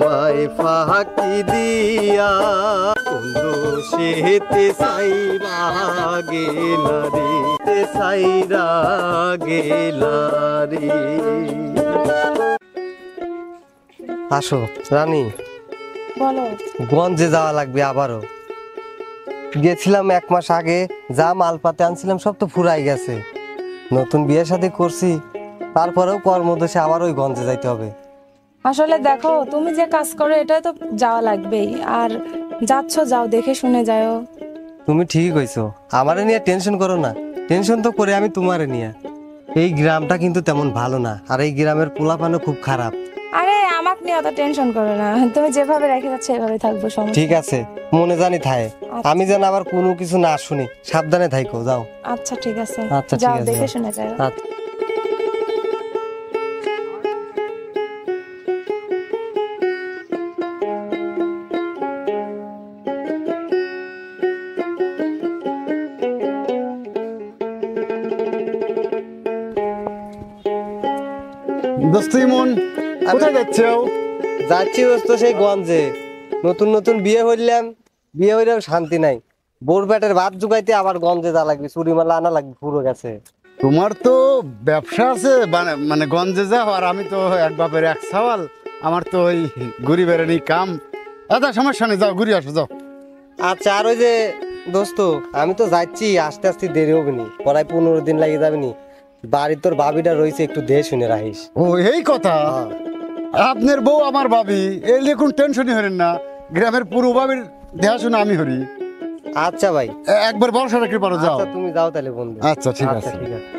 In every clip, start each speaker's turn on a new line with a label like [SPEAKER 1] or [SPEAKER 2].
[SPEAKER 1] আমায় ফাঁকি দিয়া বন্ধু সেতে সাইরা গেলারে সাইরা গেলারে। আসো রানী,
[SPEAKER 2] বলো।
[SPEAKER 1] গঞ্জে যাওয়া লাগবে আবারও। গেছিলাম 1 মাস আগে, যা মালপাতে আনছিলাম সব তো ফুরাই গেছে। নতুন বিয়ে শাদী করছি, তারপরেও কর্মদেশে আবার ওই গঞ্জে যাইতে হবে।
[SPEAKER 2] আসলে দেখো, তুমি যে কাজ করো এটাই তো যাওয়া লাগবেই। আর যাচ্ছ যাও, দেখে শুনে যাও।
[SPEAKER 1] তুমি ঠিকই কইছো, আমারে নিয়ে টেনশন করো না। টেনশন তো করে আমি তোমারে নিয়ে। এই গ্রামটা কিন্তু তেমন ভালো না, আর এই গ্রামের পোলাপানও খুব খারাপ।
[SPEAKER 2] আরে আমাকে নিয়ে অত টেনশন করো না, তুমি যেভাবে রেখে যাচ্ছ এভাবে থাকবো।
[SPEAKER 1] ঠিক আছে, মনে জানি থায়। আমি যেন আবার কোনো কিছু না শুনি। সাবধানে থাইকো, যাও।
[SPEAKER 2] আচ্ছা ঠিক আছে,
[SPEAKER 1] আচ্ছা ঠিক
[SPEAKER 2] যাও,
[SPEAKER 1] আছে,
[SPEAKER 2] দেখে শুনে যাও।
[SPEAKER 1] আচ্ছা।
[SPEAKER 3] দোস্ত ইমন, কোথায় যাচ্ছো?
[SPEAKER 1] যাচ্ছি দোস্ত সেই গঞ্জে। নতুন নতুন বিয়ে হইলাম, বিয়ে হইলেও শান্তি নাই। বোর পেটের ভাত জুগাইতে আবার গঞ্জে যা লাগবে, চুরি মালা আনা লাগবে, পুরো গেছে।
[SPEAKER 3] তোমার তো ব্যবসা আছে, মানে গঞ্জে যাও, আর আমি তো এক বাপের এক সওয়াল। আমার তো ওই ঘুরি বেড়ানি কাম। আচ্ছা সমস্যা নেই, যাও ঘুরে আসো, যাও।
[SPEAKER 1] আচ্ছা, আর ওই যে দোস্ত, আমি তো যাচ্ছি, আস্তে আস্তে দেরি হবে নি, প্রায় 15 দিন লাগে যাবে নি। বাড়ির তোর ভাবিটা রয়েছে, একটু দেহে শুনে রাখিস।
[SPEAKER 3] ও এই কথা? আপনার বউ আমার ভাবি, এই নিয়ে কোন টেনশনই হরেন না। গ্রামের পুরো ভাবির দেখাশোনা আমি হরি।
[SPEAKER 1] আচ্ছা ভাই,
[SPEAKER 3] একবার ভরসা রাখতে পারো, যাও।
[SPEAKER 1] আচ্ছা তুমি যাও তাহলে বন্ধু।
[SPEAKER 3] আচ্ছা ঠিক আছে।
[SPEAKER 1] ঠিক আছে।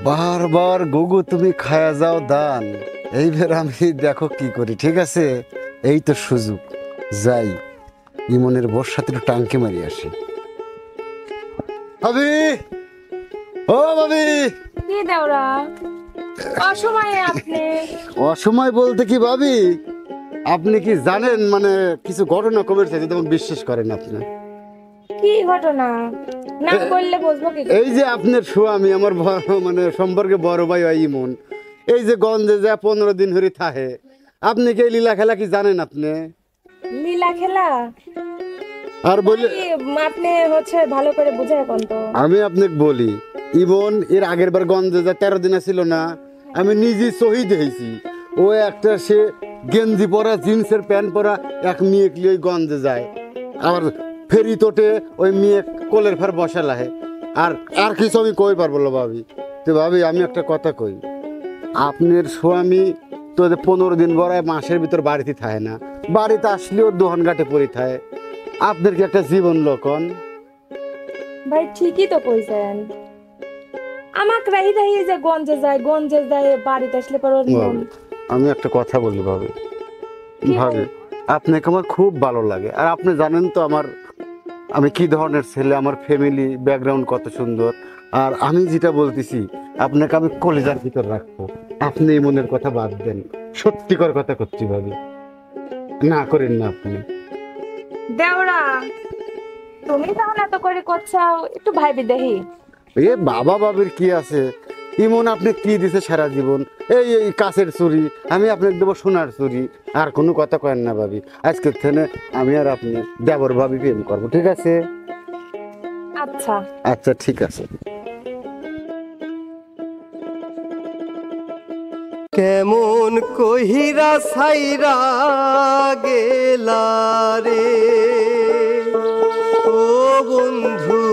[SPEAKER 3] বারবার গুগু তুমি খায়া যাও দান, এইবার আমি দেখো কি করি। ঠিক আছে, এই তো সুযোগ, যাই ইমনের বোর সাথে একটু টাঙ্কি মারি আসি। ভাবি, ও ভাবি।
[SPEAKER 2] কি দেওরা, অসময়ে আপনি?
[SPEAKER 3] অসময় বলতে কি ভাবি, আপনি কি জানেন, মানে কিছু ঘটনা কবে যদি তোমাকে বিশ্বাস করেন আপনি।
[SPEAKER 2] কি ঘটনা? না বললে বুঝবো কি?
[SPEAKER 3] এই যে আপনার স্বামী, আমার মানে সম্পর্কে বড় ভাই হয় ইমন, এই যে গঞ্জে যা 15 দিন ধরে থাকে, আপনি কি এই লীলা খেলা কি জানেন আপনি?
[SPEAKER 2] লীলা খেলা?
[SPEAKER 3] আর বলে
[SPEAKER 2] আপনি হচ্ছে ভালো করে বুঝায় কোন তো।
[SPEAKER 3] আমি আপনাকে বলি, ইমন এর আগের বার গঞ্জে যা 13 দিন ছিল না, আমি নিজে শহীদ হয়েছি। ও একটা সে গেঞ্জি পরা, জিন্সের প্যান্ট পরা এক মেয়ে ওই গঞ্জে যায়, আবার ফেরি তোটে ওই মেয়ে কোলের ফের বসা লাহে। আর আর কিছু আমি কই পারবো না ভাবি। তো ভাবি আমি একটা কথা কই, আপনার স্বামী তো 15 দিন বড়ায় মাসের ভিতর বাড়িতে থাকে না, বাড়িতে আসলেও দোহান ঘাটে পড়ে থাকে। আপনার কি একটা জীবন লোকন?
[SPEAKER 2] ভাই ঠিকই তো কইছেন, আমাকে রাহি রাহি যে গঞ্জে যায় বাড়িতে আসলে পর।
[SPEAKER 3] আমি একটা কথা বলি ভাবি, ভাবি আপনাকে আমার খুব ভালো লাগে। আর আপনি জানেন তো আমি কি ধরনের ছেলে, আমার ফ্যামিলি ব্যাকগ্রাউন্ড কত সুন্দর। আর আমি যেটা বলতেছি আপনাকে আমি কলেজার ভিতর রাখবো। আপনি এই মনের কথা বাদ দেন, সত্যিকার কথা করছি ভাবি, না করেন না আপনি।
[SPEAKER 2] দেওরা, তুমি তখন এত করে করছাও, একটু ভাইবি দেখি।
[SPEAKER 3] এ বাবা বাবির কি আছে, ইমন আপনি কি দিছে সারা জীবন, এই এই কাছের চুরি, আমি আপনাকে দেবো সোনার চুরি। আর কোনো কথা কয়েন না ভাবি, আজকের থেকে আমি আর আপনি দেবর ভাবি প্রেম করবো, ঠিক আছে?
[SPEAKER 2] আচ্ছা
[SPEAKER 3] আচ্ছা ঠিক আছে।
[SPEAKER 1] কেমন কহিরা সাইরা গেলা রে ও বন্ধু,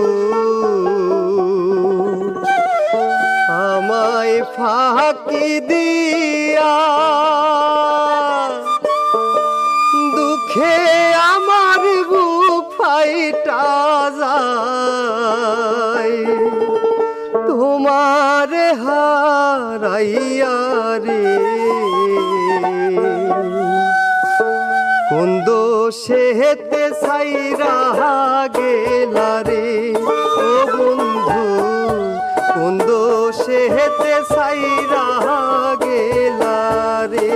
[SPEAKER 1] আমায় ফাঁকি দিয়া দুঃখে আমার বুক ফাইটা যায়, তোমার হারাইয়া রে কোন দোষে হেতে সাইরা গেলা রে ও বন্ধু, কোন দোষে হেতে সাইরা গেলা রে।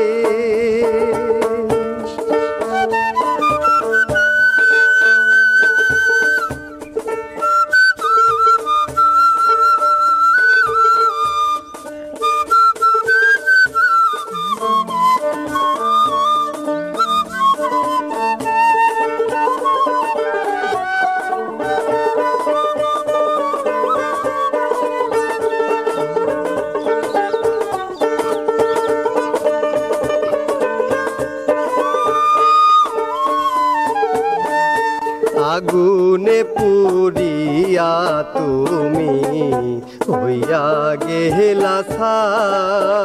[SPEAKER 1] হইয়া গেলা ছাই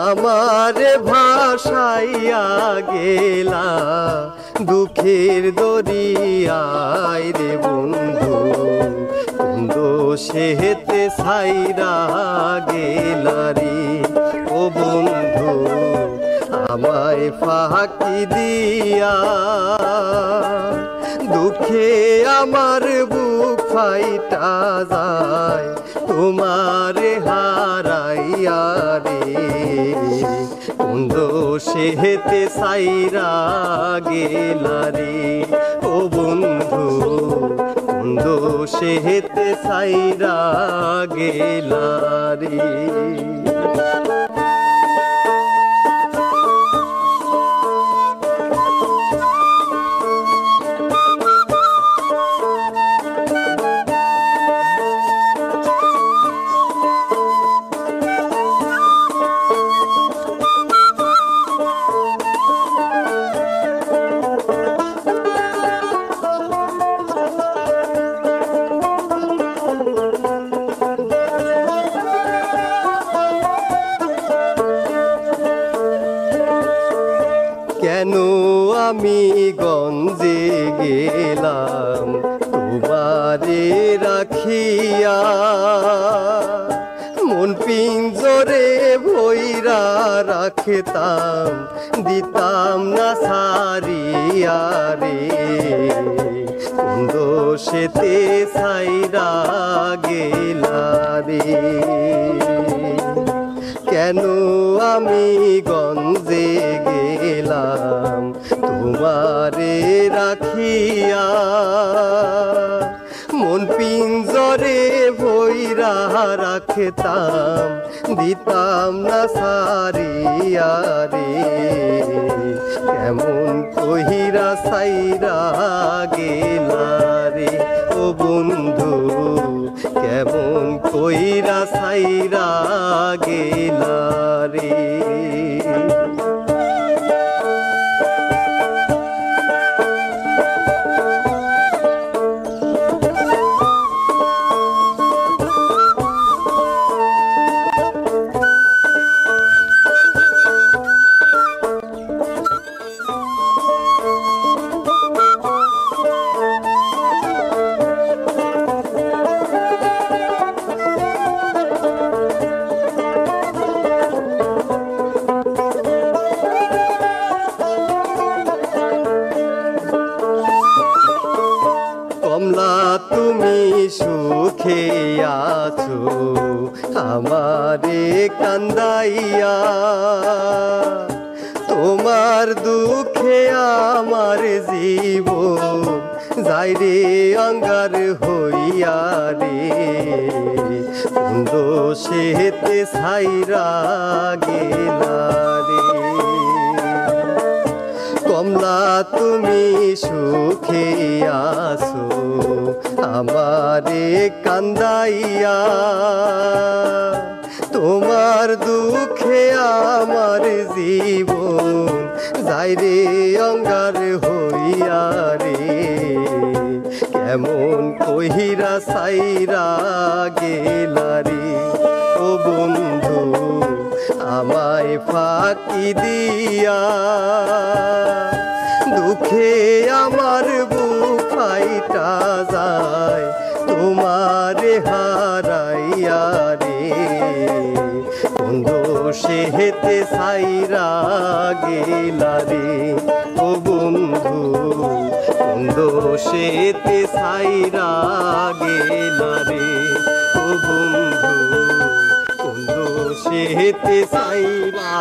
[SPEAKER 1] আমার ভাসাইয়া গেলা দুঃখের দরিয়ায় রে বন্ধু কোন দোষেতে ছাইরা গেলা রে ও বন্ধু আমায় ফাঁকি দিয়া দুঃখে আমার বুক ফাইটা যায় তোমার হারাইয়া রে কোন দোষেতে ছাইরা গেলা রে ও বন্ধু কোন দোষেতে ছাইরা গেলা রে কেন আমি গঞ্জে গেলাম তোমারে রাখিয়া মন পিঞ্জরে ভৈরা রাখতাম দিতাম না সারিয়া রে কোন দোষেতে ছাইরা গেলা রে কেন আমি গঞ্জে গেলাম তোমারে রাখিয়া মন পিঞ্জরে ভৈরা রাখতাম দিতাম না সারিয়া রে কেমন কহিরা ছাইরা গেলা রে ও বন্ধু কেমন কইরা ছাইরা গেলা রে কমলা তুমি সুখে আছো আমারে কান্দাইয়া তোমার দুঃখে আমার জীবন যাই রে অঙ্গার হইয়া রে কোন দোষেতে ছাইরা গেলা রে কমলা তুমি সুখে আছো আমারে কান্দাইয়া তোমার দুঃখে আমার জীবন যাই রে অঙ্গার হইয়া রে কেমন কহিরা ছাইরা গেলা রে ও বন্ধু আমায় ফাঁকি দিয়া দুঃখে আমার বুক ফাইটা যায় তোমারে হারাইয়া রে কোন দোষেতে ছাইরা গেলা রে ও বন্ধু কোন দোষেতে ছাইরা গেলা রে ও বন্ধু কোন দোষেতে ছাইরা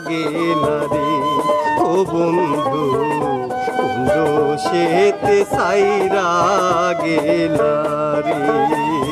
[SPEAKER 1] গেলা রে ও বন্ধু কোন দোষেতে ছাইরা গেলা রে।